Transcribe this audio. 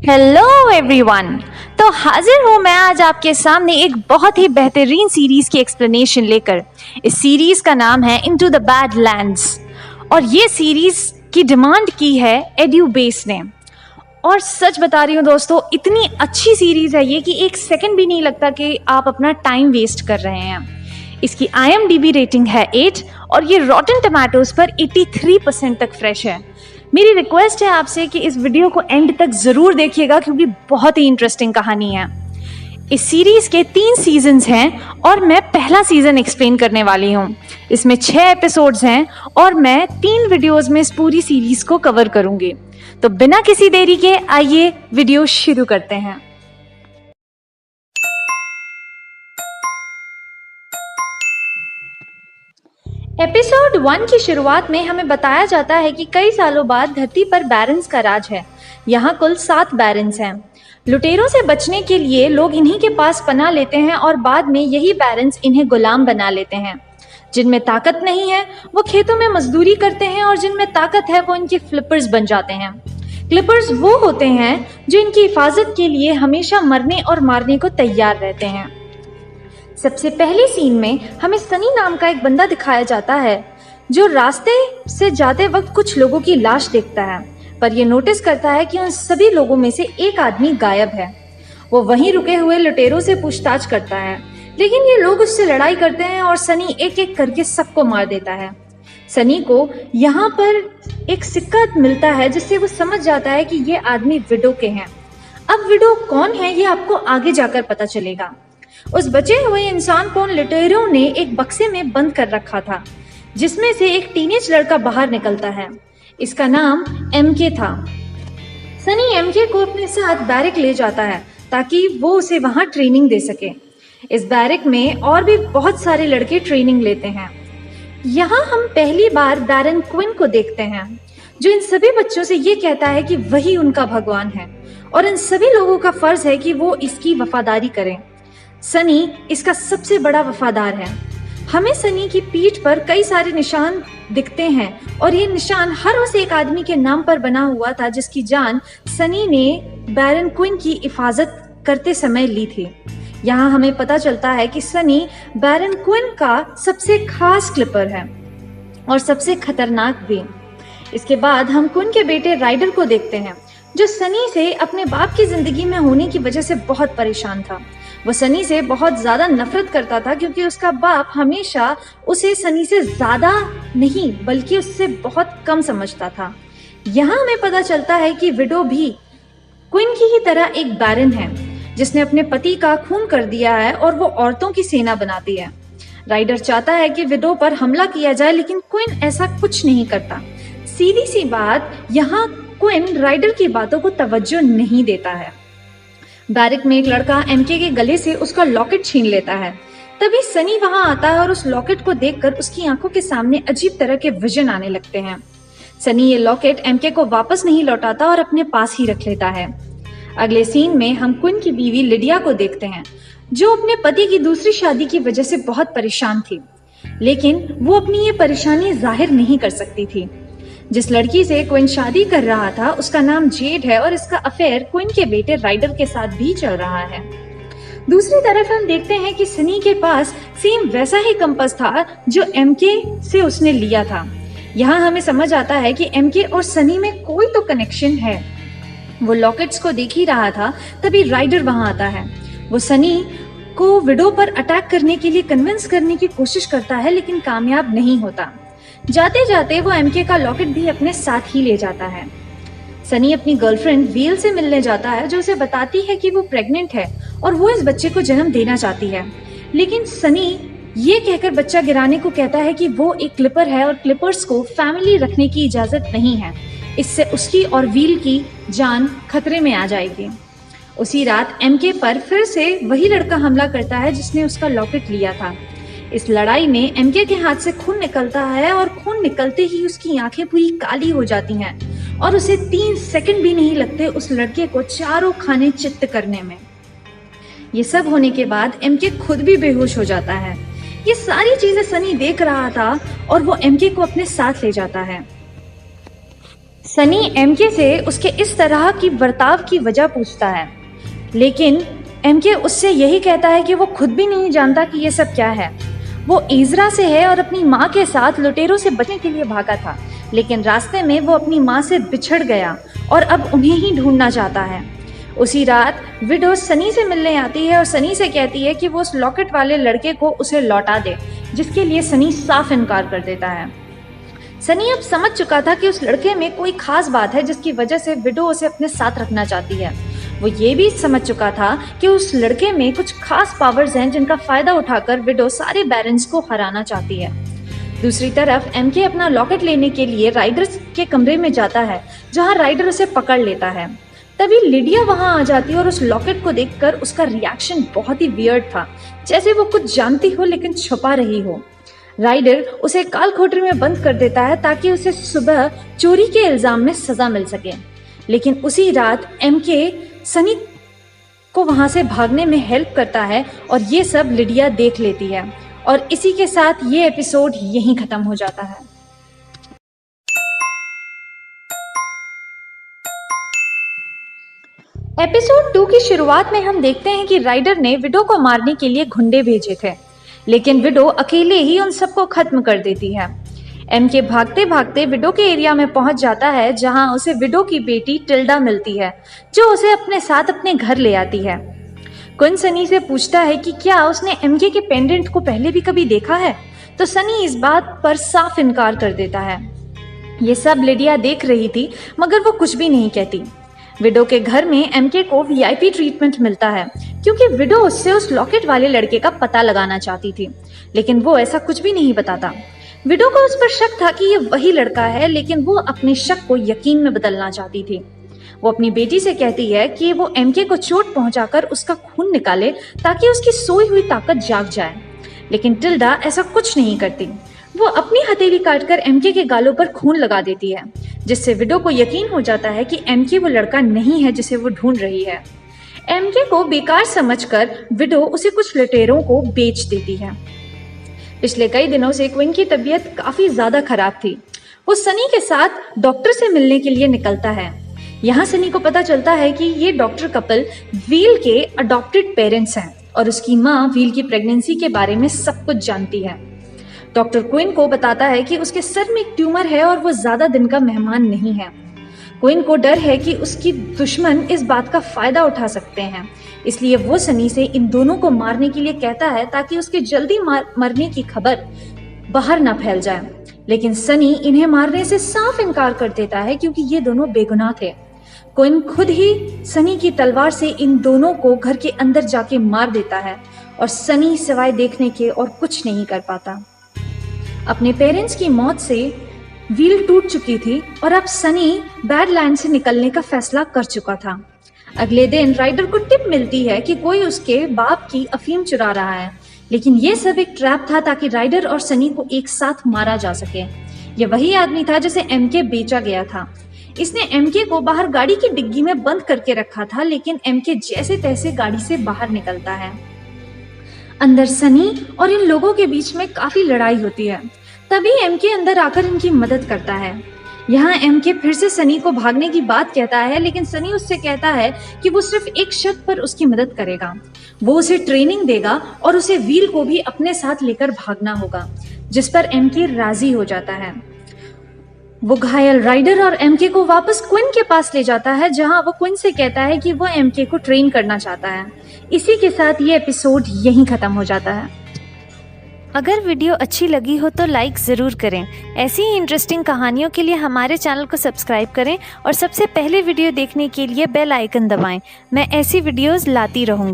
Hello everyone. तो हाजिर हूँ मैं आज आपके सामने एक बहुत ही बेहतरीन सीरीज की एक्सप्लेनेशन लेकर। इस सीरीज का नाम है इनटू द बैडलैंड्स और ये सीरीज की डिमांड की है एड्यूबेस ने। और सच बता रही हूँ दोस्तों, इतनी अच्छी सीरीज है ये कि एक सेकंड भी नहीं लगता कि आप अपना टाइम वेस्ट कर रहे हैं। इसकी IMDb रेटिंग है 8 और ये रॉटन टमाटोज पर 83% तक फ्रेश है। मेरी रिक्वेस्ट है आपसे कि इस वीडियो को एंड तक जरूर देखिएगा क्योंकि बहुत ही इंटरेस्टिंग कहानी है। इस सीरीज के 3 सीजन्स हैं और मैं पहला सीजन एक्सप्लेन करने वाली हूँ। इसमें 6 एपिसोड्स हैं और मैं 3 वीडियोस में इस पूरी सीरीज को कवर करूंगी। तो बिना किसी देरी के आइए वीडियो शुरू करते हैं। एपिसोड 1 की शुरुआत में हमें बताया जाता है कि कई सालों बाद धरती पर बैरन्स का राज है। यहाँ कुल 7 बैरन्स हैं। लुटेरों से बचने के लिए लोग इन्हीं के पास पनाह लेते हैं और बाद में यही बैरन्स इन्हें गुलाम बना लेते हैं। जिनमें ताकत नहीं है वो खेतों में मजदूरी करते हैं और जिनमें ताकत है वो इनके फ्लिपर्स बन जाते हैं। क्लिपर्स वो होते हैं जो इनकी हिफाजत के लिए हमेशा मरने और मारने को तैयार रहते हैं। सबसे पहले सीन में हमें सनी नाम का एक बंदा दिखाया जाता है जो रास्ते से जाते वक्त कुछ लोगों की लाश देखता है, पर यह नोटिस करता है कि उन सभी लोगों में से एक आदमी गायब है। वो वहीं रुके हुए लुटेरों से पूछताछ करता है, लेकिन ये लोग उससे लड़ाई करते हैं और सनी एक एक करके सबको मार देता है। सनी को यहाँ पर एक सिक्का मिलता है जिससे वो समझ जाता है कि ये आदमी विडो के हैं। अब विडो कौन है ये आपको आगे जाकर पता चलेगा। उस बचे हुए इंसान को लुटेरों ने एक बक्से में बंद कर रखा था जिसमें से एक टीनेज लड़का बाहर निकलता है। इसका नाम MK था। सनी MK को अपने साथ बैरक ले जाता है ताकि वो उसे वहां ट्रेनिंग दे सके। इस बैरक में और भी बहुत सारे लड़के ट्रेनिंग लेते हैं। यहाँ हम पहली बार बैरन क्विन को देखते हैं जो इन सभी बच्चों से ये कहता है कि वही उनका भगवान है और इन सभी लोगों का फर्ज है कि वो इसकी वफादारी करें। सनी इसका सबसे बड़ा वफादार है। हमें सनी की पीठ पर कई सारे निशान दिखते हैं और ये निशान हर उस एक आदमी के नाम पर बना हुआ था जिसकी जान सनी ने बैरन क्विन की हिफाजत करते समय ली थी। यहाँ हमें पता चलता है कि सनी बैरन क्विन का सबसे खास क्लिपर है और सबसे खतरनाक भी। इसके बाद हम क्विन के बेटे राइडर को देखते हैं जो सनी से अपने बाप की जिंदगी में होने की वजह से बहुत परेशान था। वो सनी से बहुत ज्यादा नफरत करता था क्योंकि उसका बाप हमेशा उसे सनी से ज्यादा नहीं बल्कि उससे बहुत कम समझता था। यहाँ हमें पता चलता है कि विडो भी क्वीन की ही तरह एक बैरन है जिसने अपने पति का खून कर दिया है और वो औरतों की सेना बनाती है। राइडर चाहता है कि विडो पर हमला किया जाए लेकिन क्वीन ऐसा कुछ नहीं करता। सीधी सी बात, यहाँ क्वीन राइडर की बातों को तवज्जो नहीं देता है। बैरक में एक लड़का MK के गले से उसका लॉकेट छीन लेता है। तभी सनी वहां आता है और उस लॉकेट को देखकर उसकी आंखों के सामने अजीब तरह के विजन आने लगते हैं। सनी ये लॉकेट MK को वापस नहीं लौटाता और अपने पास ही रख लेता है। अगले सीन में हम क्वीन की बीवी लिडिया को देखते हैं जो अपने पति की दूसरी शादी की वजह से बहुत परेशान थी, लेकिन वो अपनी ये परेशानी जाहिर नहीं कर सकती थी। जिस लड़की से क्वीन शादी कर रहा था उसका नाम जेड है और इसका अफेयर क्वीन के बेटे राइडर के साथ भी चल रहा है। दूसरी तरफ हम देखते हैं कि सनी के पास सेम वैसा ही कंपास था जो MK से उसने लिया था। यहाँ हमें समझ आता है कि MK और सनी में कोई तो कनेक्शन है। वो लॉकेट्स को देख ही रहा था तभी राइडर वहां आता है। वो सनी को विडो पर अटैक करने के लिए कन्विंस करने की कोशिश करता है लेकिन कामयाब नहीं होता। जाते जाते वो MK का लॉकेट भी अपने साथ ही ले जाता है। सनी अपनी गर्लफ्रेंड वेल से मिलने जाता है जो उसे बताती है कि वो प्रेग्नेंट है और वो इस बच्चे को जन्म देना चाहती है, लेकिन सनी ये कहकर बच्चा गिराने को कहता है कि वो एक क्लिपर है और क्लिपर्स को फैमिली रखने की इजाजत नहीं है, इससे उसकी और व्हील की जान खतरे में आ जाएगी। उसी रात MK पर फिर से वही लड़का हमला करता है जिसने उसका लॉकेट लिया था। इस लड़ाई में MK के हाथ से खून निकलता है और खून निकलते ही उसकी आंखें पूरी काली हो जाती हैं और उसे 3 सेकंड भी नहीं लगते उस लड़के को चारों खाने चित्त करने में। ये सब होने के बाद MK खुद भी बेहोश हो जाता है। ये सारी चीजें सनी देख रहा था और वो MK को अपने साथ ले जाता है। सनी एमके से उसके इस तरह की बर्ताव की वजह पूछता है, लेकिन एमके उससे यही कहता है कि वो खुद भी नहीं जानता कि ये सब क्या है। वो इज़रा से है और अपनी माँ के साथ लुटेरों से बचने के लिए भागा था, लेकिन रास्ते में वो अपनी माँ से बिछड़ गया और अब उन्हें ही ढूंढना चाहता है। उसी रात विडो सनी से मिलने आती है और सनी से कहती है कि वो उस लॉकेट वाले लड़के को उसे लौटा दे, जिसके लिए सनी साफ इनकार कर देता है। सनी अब समझ चुका था कि उस लड़के में कोई खास बात है जिसकी वजह से विडो उसे अपने साथ रखना चाहती है। वो ये भी समझ चुका था कि उस लड़के में कुछ खास पावर्स हैं जिनका फायदा उठाकर विडो सारे बैरन्स को हराना चाहती है। दूसरी तरफ एमके अपना लॉकेट लेने के लिए राइडर के कमरे में जाता है, जहां राइडर उसे पकड़ लेता है। तभी लिडिया वहां आ जाती है और उस लॉकेट को देखकर उसका रिएक्शन बहुत ही वियर्ड था, जैसे वो कुछ जानती हो लेकिन छुपा रही हो। राइडर उसे काल कोठरी में बंद कर देता है ताकि उसे सुबह चोरी के इल्जाम में सजा मिल सके। लेकिन उसी रात एमके सनी को वहां से भागने में हेल्प करता है और ये सब लिडिया देख लेती है। और इसी के साथ ये एपिसोड यहीं खत्म हो जाता है। एपिसोड 2 की शुरुआत में हम देखते हैं कि राइडर ने विडो को मारने के लिए गुंडे भेजे थे, लेकिन विडो अकेले ही उन सबको खत्म कर देती है। एमके भागते भागते विडो के एरिया में पहुंच जाता है, जहां उसे विडो की बेटी टिल्डा मिलती है, जो उसे अपने साथ अपने घर ले आती है। क्विन सनी से पूछता है कि क्या उसने एमके के पेंडेंट को पहले भी कभी देखा है, तो सनी इस बात पर साफ इनकार कर देता है। ये सब लिडिया देख रही थी, मगर वो कुछ भी नहीं कहती। विडो के घर में एमके को वीआईपी ट्रीटमेंट मिलता है, क्योंकि विडो उससे उस लॉकेट वाले लड़के का पता लगाना चाहती थी, लेकिन वो ऐसा कुछ भी नहीं बताता। विडो को उस पर शक था कि ये वही लड़का है, लेकिन वो अपने शक को यकीन में बदलना चाहती थी। वो अपनी बेटी से कहती है कि वो एमके को चोट पहुंचाकर उसका खून निकाले ताकि उसकी सोई हुई ताकत जाग जाए, लेकिन टिल्डा ऐसा कुछ नहीं करती। वो अपनी हथेली काटकर एमके के गालों पर खून लगा देती है, जिससे विडो को यकीन हो जाता है कि एमके वो लड़का नहीं है जिसे वो ढूंढ रही है। एमके को बेकार समझकर विडो उसे कुछ लुटेरों को बेच देती है। पिछले कई दिनों से क्विन की तबीयत काफी ज्यादा खराब थी। वो सनी के साथ डॉक्टर से मिलने के लिए निकलता है। यहाँ सनी को पता चलता है कि ये डॉक्टर कपल व्हील के अडॉप्टेड पेरेंट्स हैं और उसकी माँ व्हील की प्रेगनेंसी के बारे में सब कुछ जानती है। डॉक्टर क्विन को बताता है कि उसके सर में एक ट्यूमर है और वो ज्यादा दिन का मेहमान नहीं है। क्विन को डर है कि उसकी दुश्मन इस बात का फायदा उठा सकते हैं, इसलिए वो सनी से इन दोनों को मारने के लिए कहता है ताकि उसके जल्दी मरने की खबर बाहर ना फैल जाए। लेकिन सनी इन्हें मारने से साफ इनकार कर देता है, क्योंकि ये दोनों बेगुनाह थे। क्विन खुद ही सनी की तलवार से इन दोनों को घर के अंदर जाके मार देता है और सनी सिवाय देखने के और कुछ नहीं कर पाता। अपने पेरेंट्स की मौत से व्हील टूट चुकी थी और अब सनी बैडलैंड से निकलने का फैसला कर चुका था। अगले दिन राइडर को टिप मिलती है कि कोई उसके बाप की अफीम चुरा रहा है, लेकिन ये सब एक ट्रैप था ताकि राइडर और सनी को एक साथ मारा जा सके। ये वही आदमी था जिसे एमके बेचा गया था। इसने एमके को बाहर गाड़ी की डिग्गी में बंद करके रखा था, लेकिन एमके जैसे तैसे गाड़ी से बाहर निकलता है। अंदर सनी और इन लोगों के बीच में काफी लड़ाई होती है। तभी एमके अंदर आकर इनकी मदद करता है। यहाँ एमके फिर से सनी को भागने की बात कहता है, लेकिन सनी उससे कहता है कि वो सिर्फ एक शर्त पर उसकी मदद करेगा। वो उसे ट्रेनिंग देगा और उसे व्हील को भी अपने साथ लेकर भागना होगा, जिस पर एमके राजी हो जाता है। वो घायल राइडर और एमके को वापस क्विन के पास ले जाता है, जहां वो क्विन से कहता है कि वो एमके को ट्रेन करना चाहता है। इसी के साथ ये एपिसोड यहीं खत्म हो जाता है। अगर वीडियो अच्छी लगी हो तो लाइक ज़रूर करें। ऐसी ही इंटरेस्टिंग कहानियों के लिए हमारे चैनल को सब्सक्राइब करें और सबसे पहले वीडियो देखने के लिए बेल आइकन दबाएं। मैं ऐसी वीडियोस लाती रहूँगी।